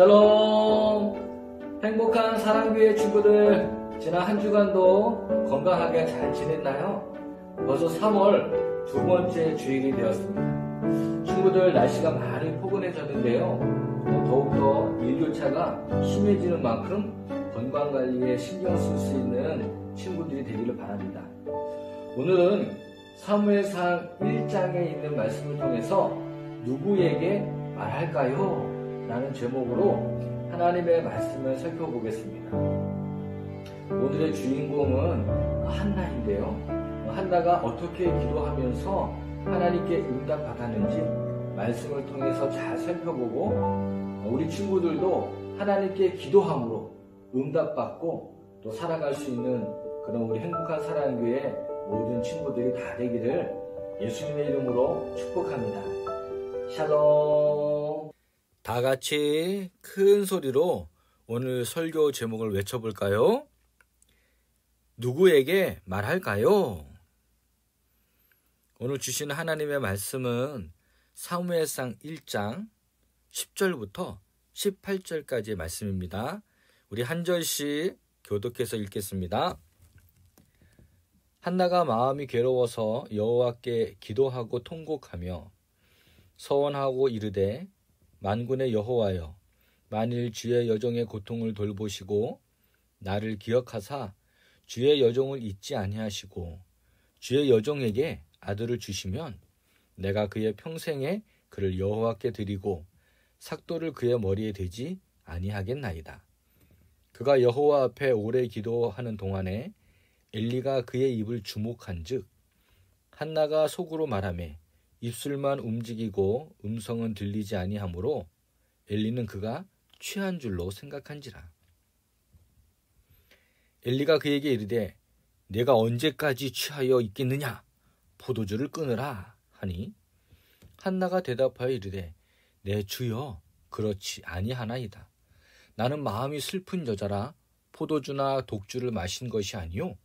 샬롬! 행복한 사랑교회 친구들, 지난 한 주간도 건강하게 잘 지냈나요? 벌써 3월 두 번째 주일이 되었습니다. 친구들, 날씨가 많이 포근해졌는데요. 더욱더 일교차가 심해지는 만큼 건강관리에 신경 쓸 수 있는 친구들이 되기를 바랍니다. 오늘은 사무엘상 1장에 있는 말씀을 통해서 누구에게 말할까요? 라는 제목으로 하나님의 말씀을 살펴보겠습니다. 오늘의 주인공은 한나인데요. 한나가 어떻게 기도하면서 하나님께 응답받았는지 말씀을 통해서 잘 살펴보고 우리 친구들도 하나님께 기도함으로 응답받고 또 살아갈 수 있는 그런 우리 행복한 사랑교회 모든 친구들이 다 되기를 예수님의 이름으로 축복합니다. 샬롬. 다 같이 큰 소리로 오늘 설교 제목을 외쳐볼까요? 누구에게 말할까요? 오늘 주시는 하나님의 말씀은 사무엘상 1장 10절부터 18절까지의 말씀입니다. 우리 한 절씩 교독해서 읽겠습니다. 한나가 마음이 괴로워서 여호와께 기도하고 통곡하며 서원하고 이르되 만군의 여호와여, 만일 주의 여종의 고통을 돌보시고 나를 기억하사 주의 여종을 잊지 아니하시고 주의 여종에게 아들을 주시면 내가 그의 평생에 그를 여호와께 드리고 삭도를 그의 머리에 대지 아니하겠나이다. 그가 여호와 앞에 오래 기도하는 동안에 엘리가 그의 입을 주목한즉 한나가 속으로 말하매 입술만 움직이고 음성은 들리지 아니하므로 엘리는 그가 취한 줄로 생각한지라. 엘리가 그에게 이르되 내가 언제까지 취하여 있겠느냐? 포도주를 끊으라 하니 한나가 대답하여 이르되 내 주여 그렇지 아니하나이다. 나는 마음이 슬픈 여자라 포도주나 독주를 마신 것이 아니요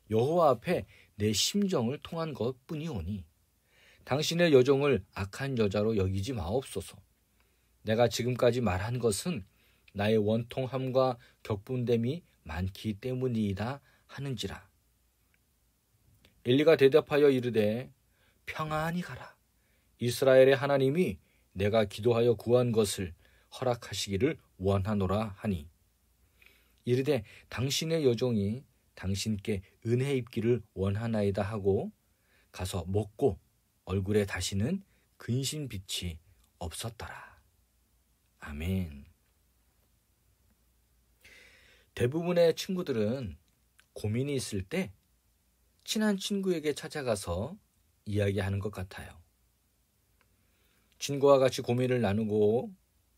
여호와 앞에 내 심정을 통한 것뿐이오니 당신의 여종을 악한 여자로 여기지 마옵소서. 내가 지금까지 말한 것은 나의 원통함과 격분됨이 많기 때문이다 하는지라. 엘리가 대답하여 이르되 평안히 가라. 이스라엘의 하나님이 내가 기도하여 구한 것을 허락하시기를 원하노라 하니 이르되 당신의 여종이 당신께 은혜 입기를 원하나이다 하고 가서 먹고 얼굴에 다시는 근심빛이 없었더라. 아멘. 대부분의 친구들은 고민이 있을 때 친한 친구에게 찾아가서 이야기하는 것 같아요. 친구와 같이 고민을 나누고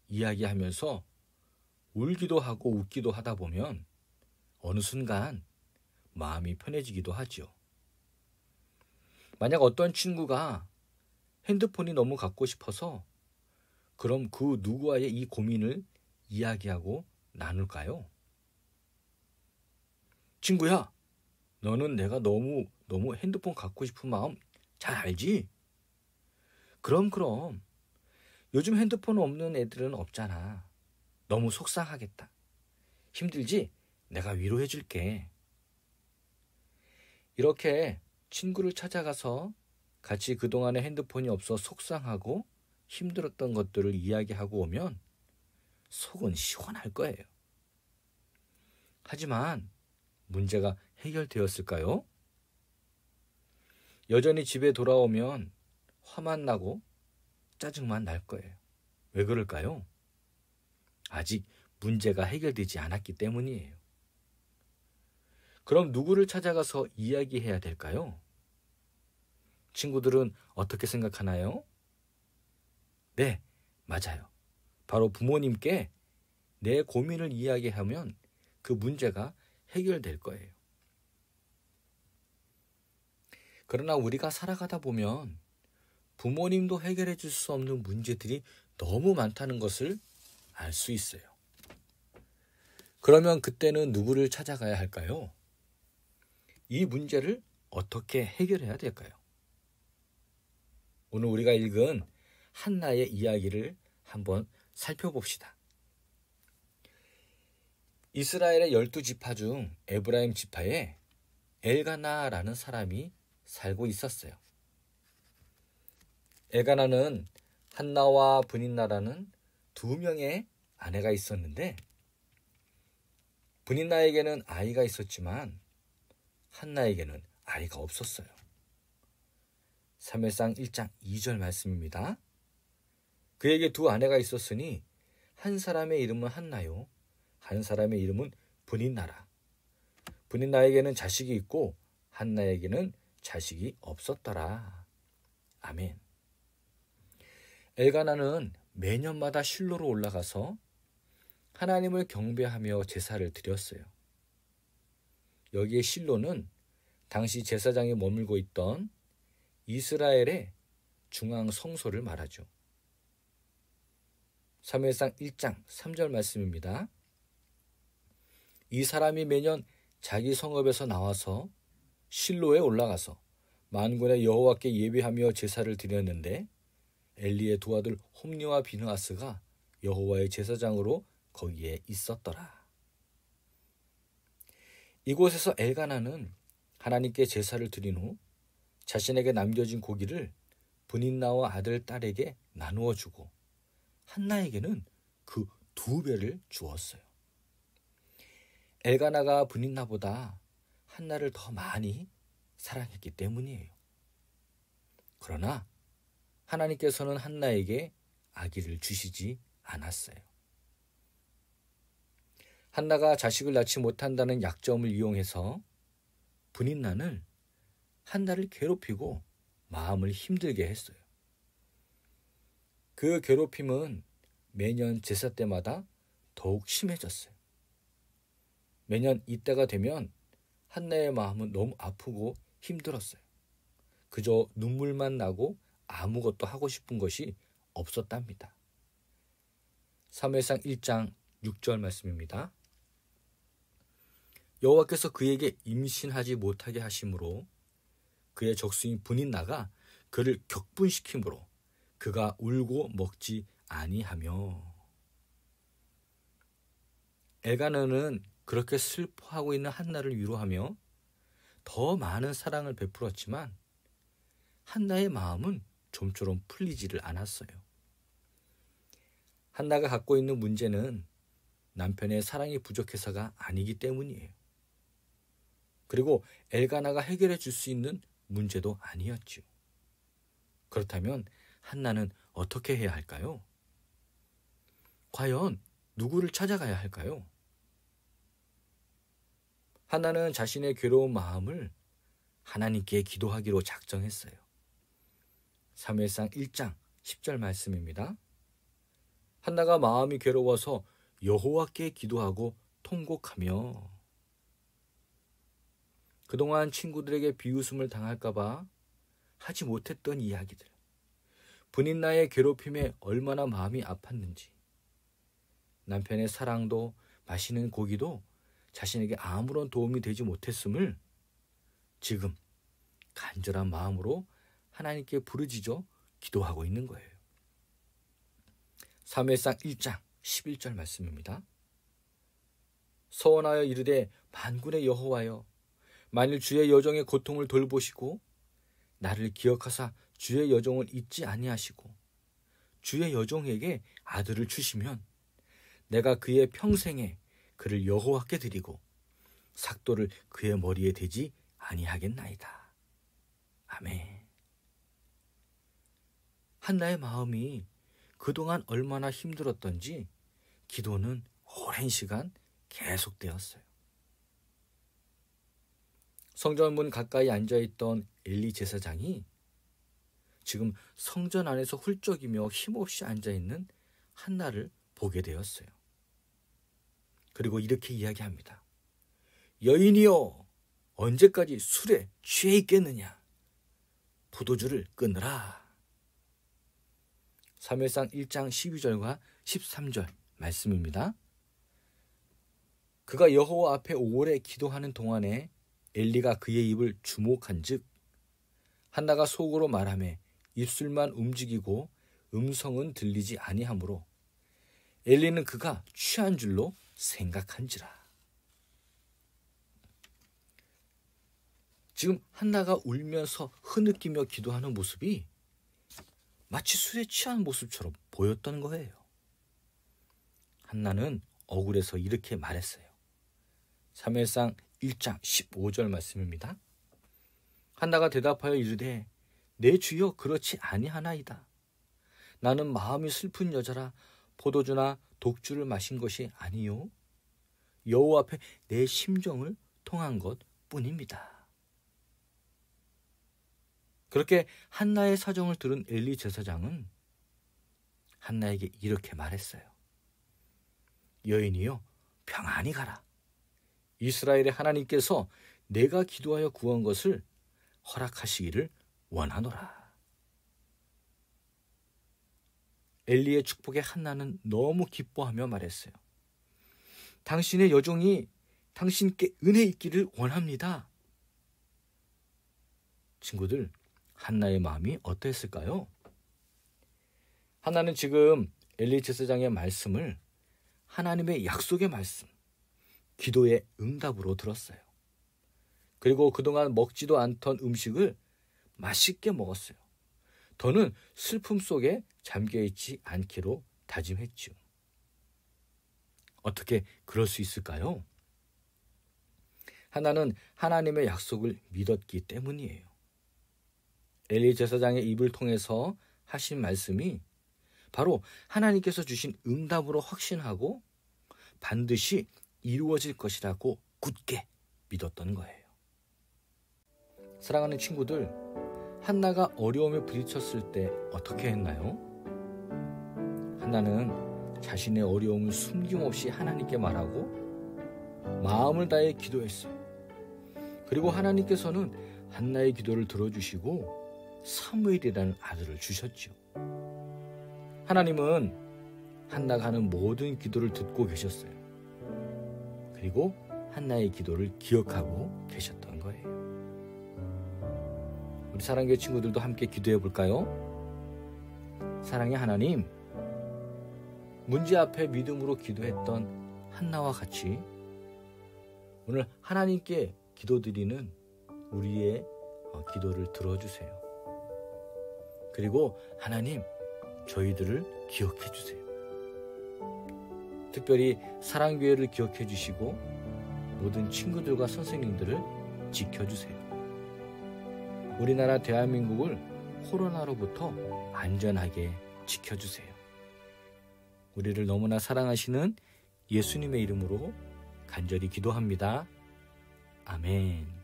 이야기하면서 울기도 하고 웃기도 하다 보면 어느 순간 마음이 편해지기도 하죠. 만약 어떤 친구가 핸드폰이 너무 갖고 싶어서 그럼 그 누구와의 이 고민을 이야기하고 나눌까요? 친구야, 너는 내가 너무 핸드폰 갖고 싶은 마음 잘 알지? 그럼 요즘 핸드폰 없는 애들은 없잖아. 너무 속상하겠다. 힘들지? 내가 위로해 줄게. 이렇게 친구를 찾아가서 같이 그동안에 핸드폰이 없어 속상하고 힘들었던 것들을 이야기하고 오면 속은 시원할 거예요. 하지만 문제가 해결되었을까요? 여전히 집에 돌아오면 화만 나고 짜증만 날 거예요. 왜 그럴까요? 아직 문제가 해결되지 않았기 때문이에요. 그럼 누구를 찾아가서 이야기해야 될까요? 친구들은 어떻게 생각하나요? 네, 맞아요. 바로 부모님께 내 고민을 이야기하면 그 문제가 해결될 거예요. 그러나 우리가 살아가다 보면 부모님도 해결해 줄 수 없는 문제들이 너무 많다는 것을 알 수 있어요. 그러면 그때는 누구를 찾아가야 할까요? 이 문제를 어떻게 해결해야 될까요? 오늘 우리가 읽은 한나의 이야기를 한번 살펴봅시다. 이스라엘의 12지파 중 에브라임 지파에 엘가나라는 사람이 살고 있었어요. 엘가나는 한나와 브닌나라는 두 명의 아내가 있었는데 브닌나에게는 아이가 있었지만 한나에게는 아이가 없었어요. 사무엘상 1장 2절 말씀입니다. 그에게 두 아내가 있었으니 한 사람의 이름은 한나요, 한 사람의 이름은 브닌나라. 브닌나에게는 자식이 있고 한나에게는 자식이 없었더라. 아멘. 엘가나는 매년마다 실로로 올라가서 하나님을 경배하며 제사를 드렸어요. 여기에 실로는 당시 제사장이 머물고 있던 이스라엘의 중앙 성소를 말하죠. 사무엘상 1장 3절 말씀입니다. 이 사람이 매년 자기 성읍에서 나와서 실로에 올라가서 만군의 여호와께 예배하며 제사를 드렸는데 엘리의 두 아들 홈니와 비느하스가 여호와의 제사장으로 거기에 있었더라. 이곳에서 엘가나는 하나님께 제사를 드린 후 자신에게 남겨진 고기를 브닌나와 아들 딸에게 나누어 주고 한나에게는 그 2배를 주었어요. 엘가나가 브닌나보다 한나를 더 많이 사랑했기 때문이에요. 그러나 하나님께서는 한나에게 아기를 주시지 않았어요. 한나가 자식을 낳지 못한다는 약점을 이용해서 브닌나는 한나를 괴롭히고 마음을 힘들게 했어요. 그 괴롭힘은 매년 제사 때마다 더욱 심해졌어요. 매년 이때가 되면 한나의 마음은 너무 아프고 힘들었어요. 그저 눈물만 나고 아무것도 하고 싶은 것이 없었답니다. 사무엘상 1장 6절 말씀입니다. 여호와께서 그에게 임신하지 못하게 하심으로 그의 적수인 브닌나가 그를 격분시키므로 그가 울고 먹지 아니하며. 엘가나는 그렇게 슬퍼하고 있는 한나를 위로하며 더 많은 사랑을 베풀었지만 한나의 마음은 좀처럼 풀리지를 않았어요. 한나가 갖고 있는 문제는 남편의 사랑이 부족해서가 아니기 때문이에요. 그리고 엘가나가 해결해 줄 수 있는 문제도 아니었죠. 그렇다면 한나는 어떻게 해야 할까요? 과연 누구를 찾아가야 할까요? 한나는 자신의 괴로운 마음을 하나님께 기도하기로 작정했어요. 사무엘상 1장 10절 말씀입니다. 한나가 마음이 괴로워서 여호와께 기도하고 통곡하며. 그동안 친구들에게 비웃음을 당할까봐 하지 못했던 이야기들, 브닌나의 괴롭힘에 얼마나 마음이 아팠는지, 남편의 사랑도 맛있는 고기도 자신에게 아무런 도움이 되지 못했음을 지금 간절한 마음으로 하나님께 부르짖어 기도하고 있는 거예요. 사무엘상 1장 11절 말씀입니다. 서원하여 이르되 만군의 여호와여, 만일 주의 여종의 고통을 돌보시고 나를 기억하사 주의 여종을 잊지 아니하시고 주의 여종에게 아들을 주시면 내가 그의 평생에 그를 여호와께 드리고 삭도를 그의 머리에 대지 아니하겠나이다. 아멘. 한나의 마음이 그동안 얼마나 힘들었던지 기도는 오랜 시간 계속되었어요. 성전 문 가까이 앉아있던 엘리 제사장이 지금 성전 안에서 훌쩍이며 힘없이 앉아있는 한나를 보게 되었어요. 그리고 이렇게 이야기합니다. 여인이여, 언제까지 술에 취해 있겠느냐? 포도주를 끊으라. 사무엘상 1장 12절과 13절 말씀입니다. 그가 여호와 앞에 오래 기도하는 동안에 엘리가 그의 입을 주목한즉 한나가 속으로 말하며 입술만 움직이고 음성은 들리지 아니하므로 엘리는 그가 취한 줄로 생각한지라. 지금 한나가 울면서 흐느끼며 기도하는 모습이 마치 술에 취한 모습처럼 보였던 거예요. 한나는 억울해서 이렇게 말했어요. 사무엘상 1장 15절 말씀입니다. 한나가 대답하여 이르되 내 주여 그렇지 아니하나이다. 나는 마음이 슬픈 여자라 포도주나 독주를 마신 것이 아니요 여호와 앞에 내 심정을 통한 것뿐입니다. 그렇게 한나의 사정을 들은 엘리 제사장은 한나에게 이렇게 말했어요. 여인이여 평안히 가라. 이스라엘의 하나님께서 내가 기도하여 구한 것을 허락하시기를 원하노라. 엘리의 축복에 한나는 너무 기뻐하며 말했어요. 당신의 여종이 당신께 은혜 있기를 원합니다. 친구들, 한나의 마음이 어떠했을까요? 한나는 지금 엘리 제사장의 말씀을 하나님의 약속의 말씀, 기도의 응답으로 들었어요. 그리고 그동안 먹지도 않던 음식을 맛있게 먹었어요. 더는 슬픔 속에 잠겨있지 않기로 다짐했지요. 어떻게 그럴 수 있을까요? 하나는 하나님의 약속을 믿었기 때문이에요. 엘리 제사장의 입을 통해서 하신 말씀이 바로 하나님께서 주신 응답으로 확신하고 반드시 이루어질 것이라고 굳게 믿었던 거예요. 사랑하는 친구들, 한나가 어려움에 부딪혔을 때 어떻게 했나요? 한나는 자신의 어려움을 숨김없이 하나님께 말하고 마음을 다해 기도했어요. 그리고 하나님께서는 한나의 기도를 들어주시고 사무엘이라는 아들을 주셨죠. 하나님은 한나가 하는 모든 기도를 듣고 계셨어요. 그리고 한나의 기도를 기억하고 계셨던 거예요. 우리 사랑교회 친구들도 함께 기도해 볼까요? 사랑의 하나님, 문제 앞에 믿음으로 기도했던 한나와 같이 오늘 하나님께 기도드리는 우리의 기도를 들어주세요. 그리고 하나님, 저희들을 기억해 주세요. 특별히 사랑교회를 기억해 주시고 모든 친구들과 선생님들을 지켜주세요. 우리나라 대한민국을 코로나로부터 안전하게 지켜주세요. 우리를 너무나 사랑하시는 예수님의 이름으로 간절히 기도합니다. 아멘.